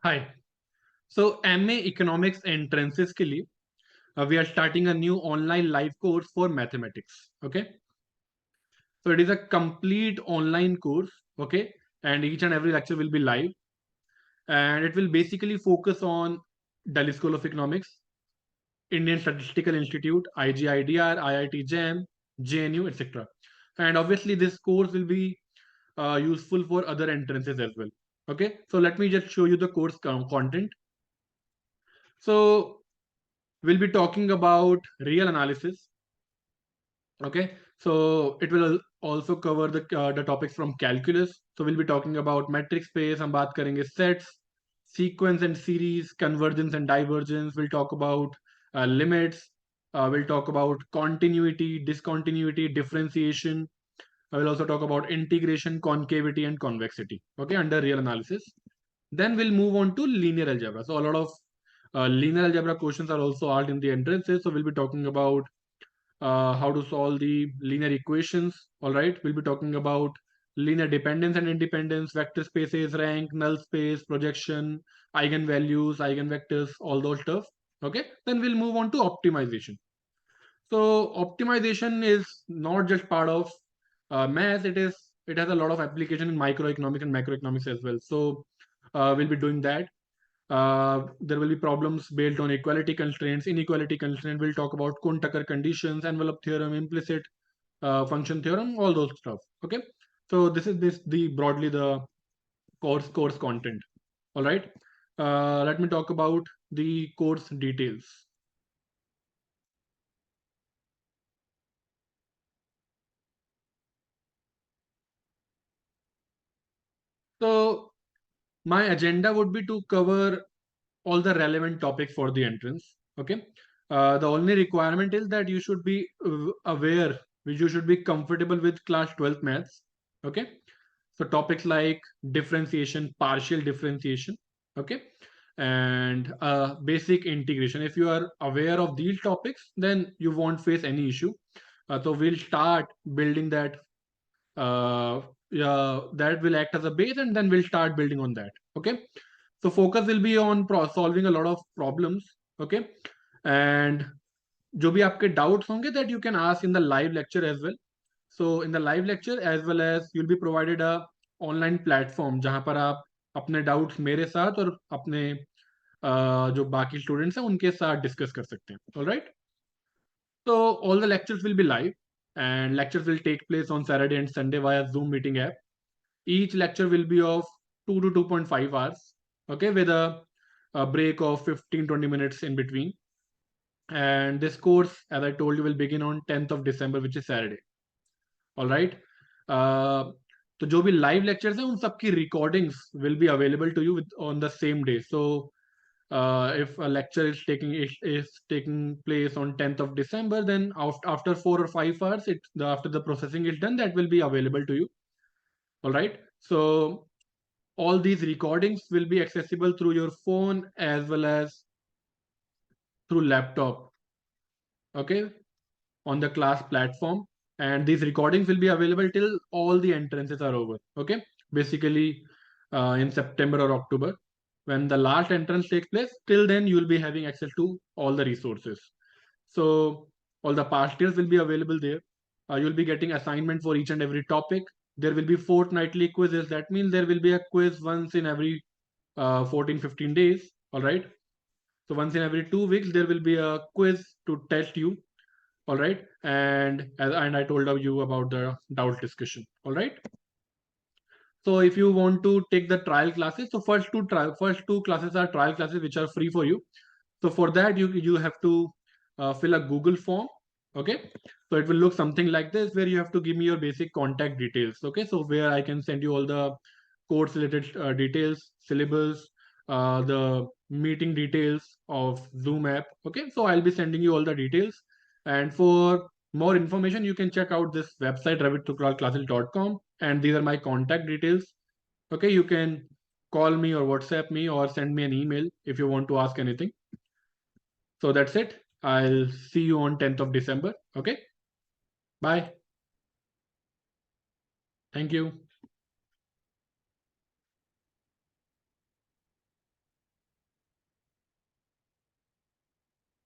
Hi. So MA Economics entrances के लिए we are starting a new online live course for mathematics. Okay. So it is a complete online course. Okay. And each and every lecture will be live. And it will basically focus on Delhi School of Economics, Indian Statistical Institute, IGIDR, IIT JAM, JNU, etc. And obviously this course will be useful for other entrances as well. Okay. So let me just show you the course content. So we'll be talking about real analysis. Okay, so it will also cover the topics from calculus. So we'll be talking about metric space. हम बात करेंगे sets, sequence and series, convergence and divergence. We'll talk about limits. We'll talk about continuity, discontinuity, differentiation. I will also talk about integration, concavity, and convexity. Okay, under real analysis. Then we'll move on to linear algebra. So a lot of linear algebra questions are also asked in the entrances. So we'll be talking about how to solve the linear equations. All right, we'll be talking about linear dependence and independence, vector spaces, rank, null space, projection, eigenvalues, eigenvectors, all those stuff. Okay, then we'll move on to optimization. So optimization is not just part of math. It has a lot of application in microeconomics and macroeconomics as well. So we'll be doing that. There will be problems based on equality constraints, inequality constraint. We'll talk about Kuhn-Tucker conditions, envelope theorem, implicit function theorem, all those stuff. Okay. So this is the broadly the course content. All right. Let me talk about the course details. So my agenda would be to cover all the relevant topics for the entrance. Okay. The only requirement is that you should be aware, you should be comfortable with class 12th maths. Okay. So topics like differentiation, partial differentiation. Okay. And basic integration. If you are aware of these topics, then you won't face any issue. So we'll start building that. That will act as a base, and then we'll start building on that. Okay. So focus will be on solving a lot of problems. Okay. And जो भी आपके doubts होंगे that you can ask in the live lecture as well. So in the live lecture as well as you'll be provided a online platform जहाँ पर आप अपने doubts मेरे साथ और अपने जो बाकी students हैं उनके साथ discuss कर सकते हैं. All right. So all the lectures will be live, and lectures will take place on Saturday and Sunday via Zoom meeting app. Each lecture will be of 2 to 2.5 hours. Okay, with a break of 15-20 minutes in between. And this course, as I told you, will begin on 10th of December, which is Saturday. All right. तो जो भी live lectures हैं उन सबकी recordings will be available to you on the same day. So if a lecture is taking place on 10th of December, then after 4 or 5 hours, after the processing is done, that will be available to you. All right. So all these recordings will be accessible through your phone as well as through laptop. Okay, on the class platform, and these recordings will be available till all the entrances are over. Okay, basically in September or October, when the last entrance takes place, till then you will be having access to all the resources. So all the past years will be available there. You'll be getting assignment for each and every topic. There will be fortnightly quizzes. That means there will be a quiz once in every 14-15 days. All right. So once in every 2 weeks, there will be a quiz to test you. All right. And I told you about the doubt discussion. All right. So if you want to take the trial classes, so first two classes are trial classes which are free for you. So for that, you have to fill a Google form. Okay. So it will look something like this, where you have to give me your basic contact details. Okay. So where I can send you all the course related details, syllabus, the meeting details of Zoom app. Okay. So I'll be sending you all the details. And for more information, you can check out this website, ravit.thukral.ravit.com. And these are my contact details. Okay. You can call me or WhatsApp me or send me an email if you want to ask anything. So that's it. I'll see you on 10th of December. Okay. Bye. Thank you.